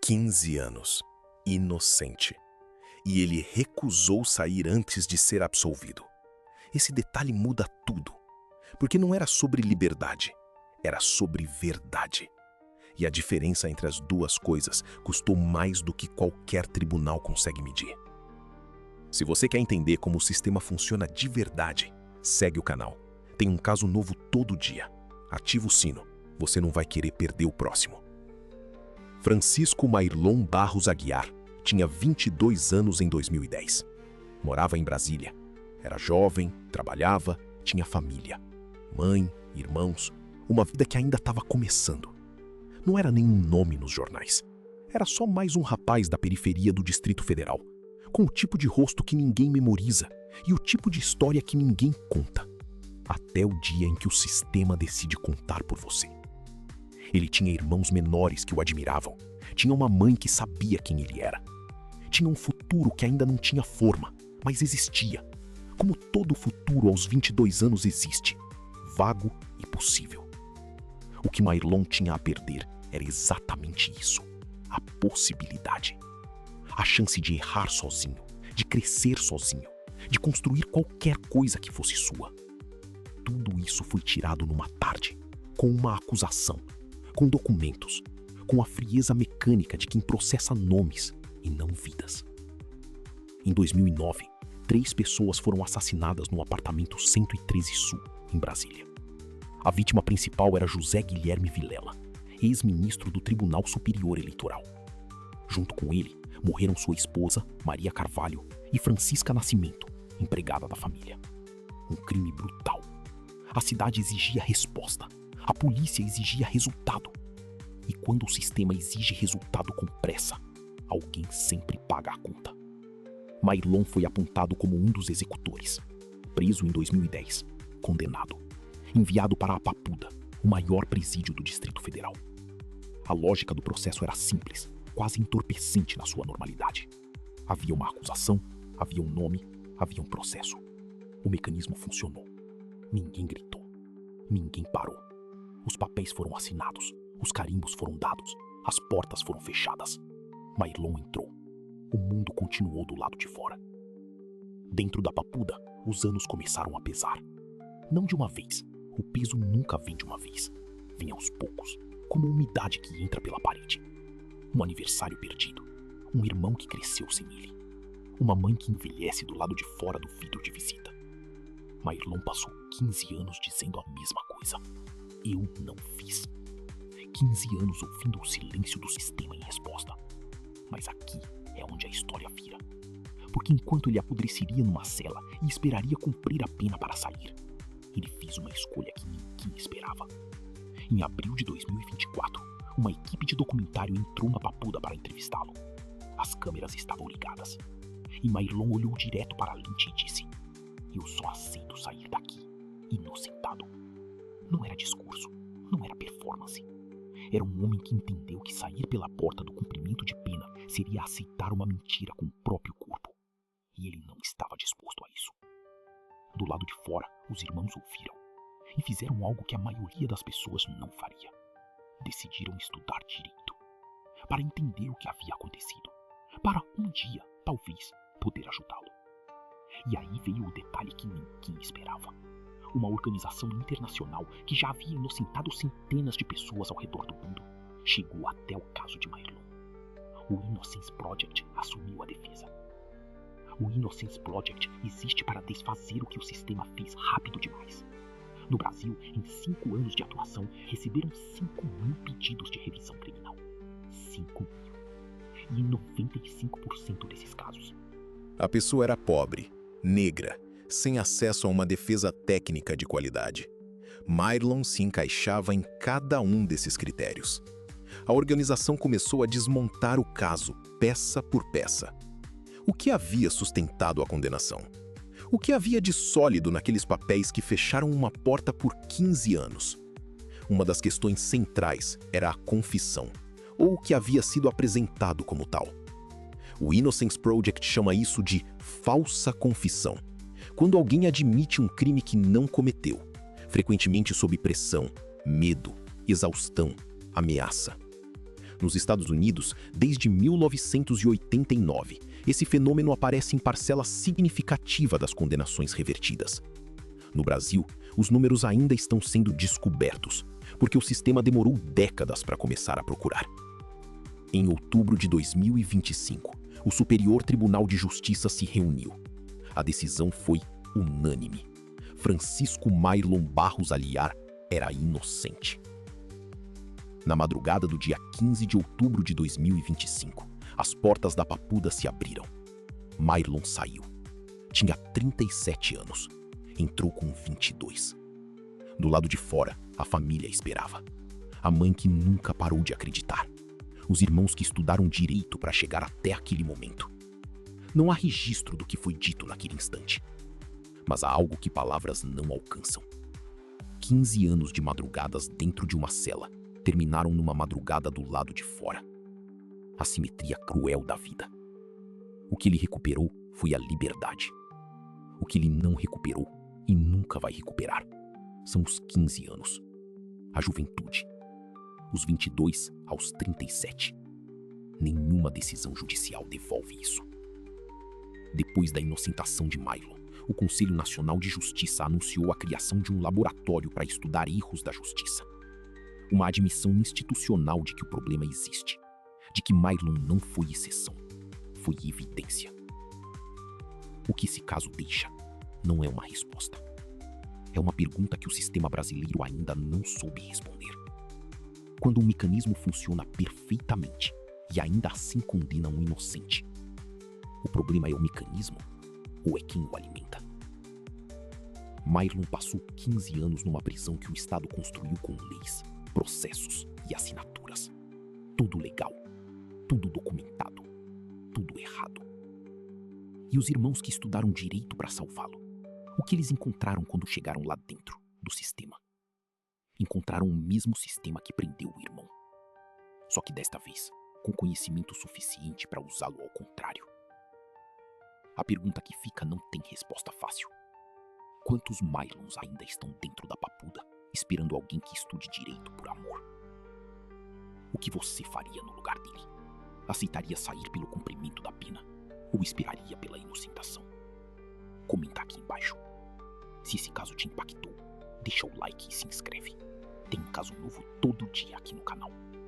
15 anos, inocente. E ele recusou sair antes de ser absolvido. Esse detalhe muda tudo, porque não era sobre liberdade, era sobre verdade. E a diferença entre as duas coisas custou mais do que qualquer tribunal consegue medir. Se você quer entender como o sistema funciona de verdade, segue o canal. Tem um caso novo todo dia. Ativa o sino, você não vai querer perder o próximo. Francisco Mairlon Barros Aguiar tinha 22 anos em 2010. Morava em Brasília. Era jovem, trabalhava, tinha família. Mãe, irmãos, uma vida que ainda estava começando. Não era nenhum nome nos jornais. Era só mais um rapaz da periferia do Distrito Federal, com o tipo de rosto que ninguém memoriza e o tipo de história que ninguém conta. Até o dia em que o sistema decide contar por você. Ele tinha irmãos menores que o admiravam. Tinha uma mãe que sabia quem ele era. Tinha um futuro que ainda não tinha forma, mas existia. Como todo futuro aos 22 anos existe. Vago e possível. O que Mairlon tinha a perder era exatamente isso. A possibilidade. A chance de errar sozinho, de crescer sozinho, de construir qualquer coisa que fosse sua. Tudo isso foi tirado numa tarde, com uma acusação, com documentos, com a frieza mecânica de quem processa nomes e não vidas. Em 2009, 3 pessoas foram assassinadas no apartamento 113 Sul, em Brasília. A vítima principal era José Guilherme Vilela, ex-ministro do Tribunal Superior Eleitoral. Junto com ele, morreram sua esposa, Maria Carvalho, e Francisca Nascimento, empregada da família. Um crime brutal. A cidade exigia resposta. A polícia exigia resultado. E quando o sistema exige resultado com pressa, alguém sempre paga a conta. Mairlon foi apontado como um dos executores. Preso em 2010. Condenado. Enviado para a Papuda, o maior presídio do Distrito Federal. A lógica do processo era simples, quase entorpecente na sua normalidade. Havia uma acusação, havia um nome, havia um processo. O mecanismo funcionou. Ninguém gritou. Ninguém parou. Os papéis foram assinados, os carimbos foram dados, as portas foram fechadas. Mairlon entrou. O mundo continuou do lado de fora. Dentro da Papuda, os anos começaram a pesar. Não de uma vez. O peso nunca vem de uma vez. Vem aos poucos, como a umidade que entra pela parede. Um aniversário perdido. Um irmão que cresceu sem ele. Uma mãe que envelhece do lado de fora do vidro de visita. Mairlon passou 15 anos dizendo a mesma coisa. Eu não fiz. 15 anos ouvindo o silêncio do sistema em resposta. Mas aqui é onde a história vira. Porque enquanto ele apodreceria numa cela e esperaria cumprir a pena para sair, ele fez uma escolha que ninguém esperava. Em abril de 2024, uma equipe de documentário entrou na Papuda para entrevistá-lo. As câmeras estavam ligadas. E Mairlon olhou direto para a lente e disse: eu só aceito sair daqui, inocentado. Não era discurso, não era performance. Era um homem que entendeu que sair pela porta do cumprimento de pena seria aceitar uma mentira com o próprio corpo. E ele não estava disposto a isso. Do lado de fora, os irmãos ouviram e fizeram algo que a maioria das pessoas não faria. Decidiram estudar direito, para entender o que havia acontecido, para um dia, talvez, poder ajudá-lo. E aí veio o detalhe que ninguém esperava. Uma organização internacional que já havia inocentado centenas de pessoas ao redor do mundo chegou até o caso de Mairlon. O Innocence Project assumiu a defesa. O Innocence Project existe para desfazer o que o sistema fez rápido demais. No Brasil, em 5 anos de atuação, receberam 5.000 pedidos de revisão criminal. 5.000. E em 95% desses casos, a pessoa era pobre, negra, sem acesso a uma defesa técnica de qualidade. Mairlon se encaixava em cada um desses critérios. A organização começou a desmontar o caso, peça por peça. O que havia sustentado a condenação? O que havia de sólido naqueles papéis que fecharam uma porta por 15 anos? Uma das questões centrais era a confissão, ou o que havia sido apresentado como tal. O Innocence Project chama isso de falsa confissão, quando alguém admite um crime que não cometeu, frequentemente sob pressão, medo, exaustão, ameaça. Nos Estados Unidos, desde 1989, esse fenômeno aparece em parcela significativa das condenações revertidas. No Brasil, os números ainda estão sendo descobertos, porque o sistema demorou décadas para começar a procurar. Em outubro de 2025, o Superior Tribunal de Justiça se reuniu. A decisão foi unânime. Francisco Mairlon Barros Aliar era inocente. Na madrugada do dia 15 de outubro de 2025, as portas da Papuda se abriram. Mairlon saiu. Tinha 37 anos. Entrou com 22. Do lado de fora, a família esperava. A mãe que nunca parou de acreditar. Os irmãos que estudaram direito para chegar até aquele momento. Não há registro do que foi dito naquele instante. Mas há algo que palavras não alcançam. 15 anos de madrugadas dentro de uma cela terminaram numa madrugada do lado de fora. A simetria cruel da vida. O que ele recuperou foi a liberdade. O que ele não recuperou e nunca vai recuperar são os 15 anos. A juventude. Os 22 aos 37. Nenhuma decisão judicial devolve isso. Depois da inocentação de Mairlon, o Conselho Nacional de Justiça anunciou a criação de um laboratório para estudar erros da justiça. Uma admissão institucional de que o problema existe, de que Mairlon não foi exceção, foi evidência. O que esse caso deixa não é uma resposta. É uma pergunta que o sistema brasileiro ainda não soube responder. Quando um mecanismo funciona perfeitamente e ainda assim condena um inocente, o problema é o mecanismo ou é quem o alimenta? Mairlon passou 15 anos numa prisão que o Estado construiu com leis, processos e assinaturas. Tudo legal, tudo documentado, tudo errado. E os irmãos que estudaram direito para salvá-lo, o que eles encontraram quando chegaram lá dentro do sistema? Encontraram o mesmo sistema que prendeu o irmão. Só que desta vez, com conhecimento suficiente para usá-lo ao contrário. A pergunta que fica não tem resposta fácil. Quantos Mairlons ainda estão dentro da Papuda, esperando alguém que estude direito por amor? O que você faria no lugar dele? Aceitaria sair pelo cumprimento da pena? Ou esperaria pela inocentação? Comenta aqui embaixo. Se esse caso te impactou, deixa o like e se inscreve. Tem um caso novo todo dia aqui no canal.